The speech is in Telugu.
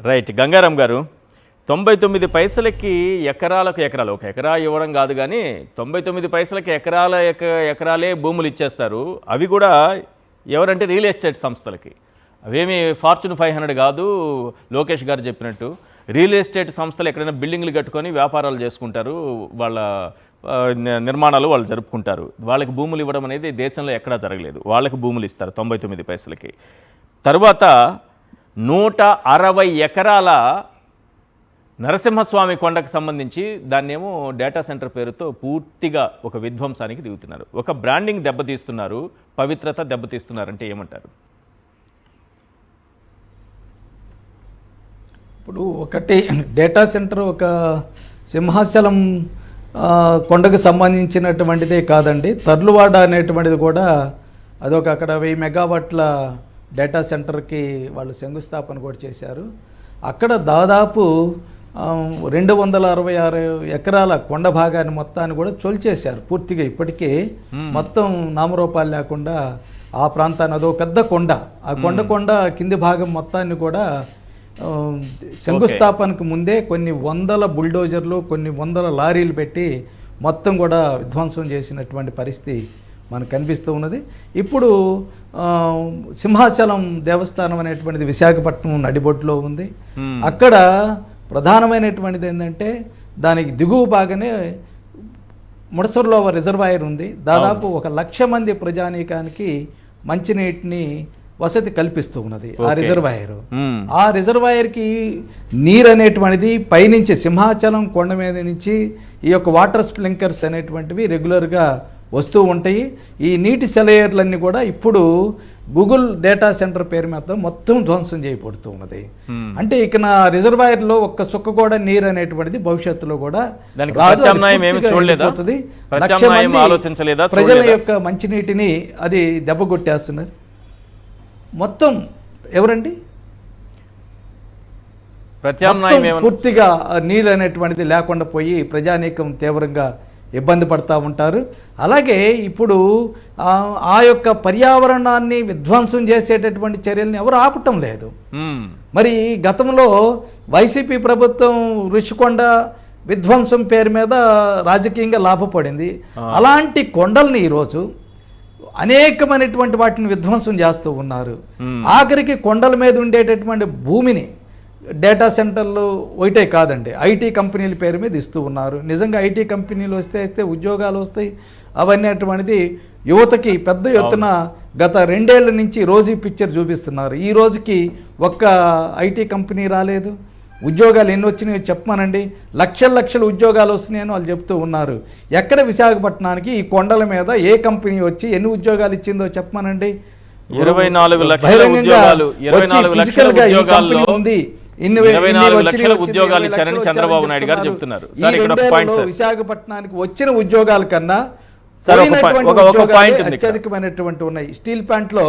రైట్. గంగారాం గారు, 99 పైసలకి ఎకరాలకు ఎకరాలు, ఒక ఎకరా ఇవ్వడం కాదు కానీ 99 పైసలకి ఎకరాలే భూములు ఇచ్చేస్తారు. అవి కూడా ఎవరంటే రియల్ ఎస్టేట్ సంస్థలకి. అవేమి ఫార్చ్యూన్ 500 కాదు. లోకేష్ గారు చెప్పినట్టు రియల్ ఎస్టేట్ సంస్థలు ఎక్కడైనా బిల్డింగ్లు కట్టుకొని వ్యాపారాలు చేసుకుంటారు, వాళ్ళ నిర్మాణాలు వాళ్ళు జరుపుకుంటారు. వాళ్ళకి భూములు ఇవ్వడం అనేది దేశంలో ఎక్కడా జరగలేదు. వాళ్ళకి భూములు ఇస్తారు 99 పైసలకి. తర్వాత 160 ఎకరాల నరసింహస్వామి కొండకు సంబంధించి దాన్నేమో డేటా సెంటర్ పేరుతో పూర్తిగా ఒక విధ్వంసానికి దిగుతున్నారు. ఒక బ్రాండింగ్ దెబ్బతీస్తున్నారు, పవిత్రత దెబ్బతీస్తున్నారంటే ఏమంటారు? ఇప్పుడు ఒకటి డేటా సెంటర్ ఒక సింహాచలం కొండకు సంబంధించినటువంటిదే కాదండి, తర్లువాడ అనేటువంటిది కూడా అదొక అక్కడ 1000 మెగావాట్ల డేటా సెంటర్కి వాళ్ళు శంకుస్థాపన కూడా చేశారు. అక్కడ దాదాపు 266 ఎకరాల కొండ భాగాన్ని మొత్తాన్ని కూడా చొల్చేశారు పూర్తిగా. ఇప్పటికే మొత్తం నామరూపాలు లేకుండా ఆ ప్రాంతాన్ని, అదో పెద్ద కొండ, ఆ కొండ కింది భాగం మొత్తాన్ని కూడా శంకుస్థాపనకు ముందే కొన్ని వందల బుల్డోజర్లు, కొన్ని వందల లారీలు పెట్టి మొత్తం కూడా విధ్వంసం చేసినటువంటి పరిస్థితి మనకు కనిపిస్తూ ఉన్నది. ఇప్పుడు సింహాచలం దేవస్థానం అనేటువంటిది విశాఖపట్నం నడిబొడ్డులో ఉంది. అక్కడ ప్రధానమైనటువంటిది ఏంటంటే దానికి దిగువ బాగానే ముడసర్లో రిజర్వాయర్ ఉంది. దాదాపు 1,00,000 మంది ప్రజానీకానికి మంచినీటిని వసతి కల్పిస్తూ ఉన్నది ఆ రిజర్వాయర్. ఆ రిజర్వాయర్కి నీరు అనేటువంటిది పైనుంచి సింహాచలం కొండ మీద నుంచి ఈ యొక్క వాటర్ స్ప్రింక్లర్స్ అనేటువంటివి రెగ్యులర్గా వస్తూ ఉంటాయి. ఈ నీటి సెలయేర్లన్నీ కూడా ఇప్పుడు గూగుల్ డేటా సెంటర్ పేరు మీద మొత్తం ధ్వంసం చేయబడుతూ ఉన్నది. అంటే ఇక నా రిజర్వాయర్లో ఒక్క చుక్క కూడా నీరు అనేటువంటిది భవిష్యత్తులో కూడా ప్రజల యొక్క మంచినీటిని అది దెబ్బకొట్టేస్తున్నారు. మొత్తం ఎవరండి పూర్తిగా నీళ్ళు అనేటువంటిది లేకుండా పోయి ప్రజానీకం తీవ్రంగా ఇబ్బంది పడతా ఉంటారు. అలాగే ఇప్పుడు ఆ యొక్క పర్యావరణాన్ని విధ్వంసం చేసేటటువంటి చర్యల్ని ఎవరు ఆపటం లేదు. మరి గతంలో వైసీపీ ప్రభుత్వం రుషికొండ విధ్వంసం పేరు మీద రాజకీయంగా లాభపడింది. అలాంటి కొండల్ని ఈరోజు అనేకమైనటువంటి వాటిని విధ్వంసం చేస్తూ ఉన్నారు. ఆఖరికి కొండల మీద ఉండేటటువంటి భూమిని డేటా సెంటర్లు ఒకటే కాదండి, ఐటీ కంపెనీల పేరు మీద ఇస్తూ ఉన్నారు. నిజంగా ఐటీ కంపెనీలు వస్తే ఉద్యోగాలు వస్తాయి. అవన్నీ అటువంటిది యువతకి పెద్ద ఎత్తున గత 2 ఏళ్ల నుంచి రోజు పిక్చర్ చూపిస్తున్నారు. ఈ రోజుకి ఒక్క ఐటీ కంపెనీ రాలేదు. ఉద్యోగాలు ఎన్ని వచ్చినాయో చెప్పమనండి. లక్షల ఉద్యోగాలు వస్తున్నాయని వాళ్ళు చెప్తూ ఉన్నారు. ఎక్కడ విశాఖపట్నానికి ఈ కొండల మీద ఏ కంపెనీ వచ్చి ఎన్ని ఉద్యోగాలు ఇచ్చిందో చెప్పమనండి. 24 లక్షల ఉద్యోగాలు, 24 లక్షల ఉద్యోగాల్లో ఉంది. 24 లక్షల ఉద్యోగాలు ఇచ్చారని చంద్రబాబు నాయుడు గారు చెప్తున్నారు. విశాఖపట్నానికి వచ్చిన ఉద్యోగాల కన్నా అత్యధికమైనటువంటి ఉన్నాయి. స్టీల్ ప్లాంట్ లో